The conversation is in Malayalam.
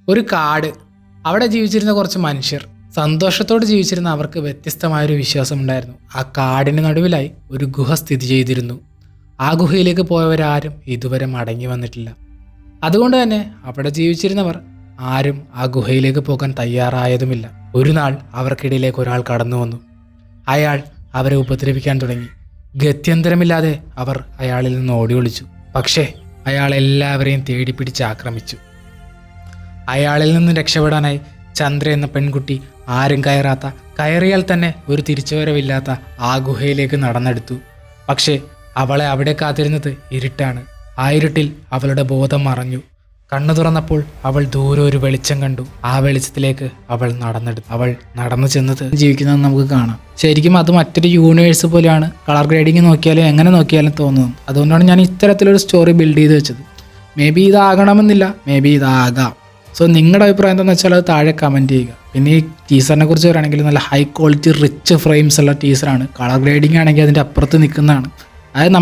ഒരു കാട്. അവിടെ ജീവിച്ചിരുന്ന കുറച്ച് മനുഷ്യർ. സന്തോഷത്തോടെ ജീവിച്ചിരുന്ന അവർക്ക് വ്യത്യസ്തമായൊരു വിശ്വാസമുണ്ടായിരുന്നു. ആ കാടിന് നടുവിലായി ഒരു ഗുഹ സ്ഥിതി ചെയ്തിരുന്നു. ആ ഗുഹയിലേക്ക് പോയവരാരും ഇതുവരെ മടങ്ങി വന്നിട്ടില്ല. അതുകൊണ്ട് തന്നെ അവിടെ ജീവിച്ചിരുന്നവർ ആരും ആ ഗുഹയിലേക്ക് പോകാൻ തയ്യാറായതുമില്ല. ഒരു നാൾ അവർക്കിടയിലേക്ക് ഒരാൾ കടന്നു വന്നു. അയാൾ അവരെ ഉപദ്രവിക്കാൻ തുടങ്ങി. ഗത്യന്തരമില്ലാതെ അവർ അയാളിൽ നിന്ന് ഓടി ഒളിച്ചു. പക്ഷേ അയാൾ എല്ലാവരെയും തേടിപ്പിടിച്ച് ആക്രമിച്ചു. അയാളിൽ നിന്ന് രക്ഷപ്പെടാനായി ചന്ദ്ര എന്ന പെൺകുട്ടി ആരും കയറിയാൽ തന്നെ ഒരു തിരിച്ചുവരവില്ലാത്ത ആ ഗുഹയിലേക്ക് നടന്നെടുത്തു. പക്ഷേ അവളെ അവിടെ കാത്തിരുന്നത് ഇരുട്ടാണ്. ആ ഇരുട്ടിൽ അവളുടെ ബോധം മറഞ്ഞു. കണ്ണു തുറന്നപ്പോൾ അവൾ ദൂരെ ഒരു വെളിച്ചം കണ്ടു. ആ വെളിച്ചത്തിലേക്ക് അവൾ നടന്നു ചെന്നത് ജീവിക്കുന്നത് നമുക്ക് കാണാം. ശരിക്കും അത് മറ്റൊരു യൂണിവേഴ്സ് പോലെയാണ് കളർ ഗ്രേഡിങ് നോക്കിയാലും എങ്ങനെ നോക്കിയാലും തോന്നുന്നത്. അതുകൊണ്ടാണ് ഞാൻ ഇത്തരത്തിലൊരു സ്റ്റോറി ബിൽഡ് ചെയ്ത് വെച്ചത്. മേ ബി ഇതാകണമെന്നില്ല, മേ ബി ഇതാകാം. സോ നിങ്ങളുടെ അഭിപ്രായം എന്താണെന്ന് വെച്ചാൽ അത് താഴെ കമൻറ്റ് ചെയ്യുക. പിന്നെ ഈ ടീസറിനെ കുറിച്ച് പറയുകയാണെങ്കിൽ നല്ല ഹൈ ക്വാളിറ്റി റിച്ച് ഫ്രെയിംസ് ഉള്ള ടീസറാണ്. കളർ ഗ്രേഡിങ് ആണെങ്കിൽ അതിൻ്റെ അപ്പുറത്ത് നിൽക്കുന്നതാണ്. അതായത് നമ്മുടെ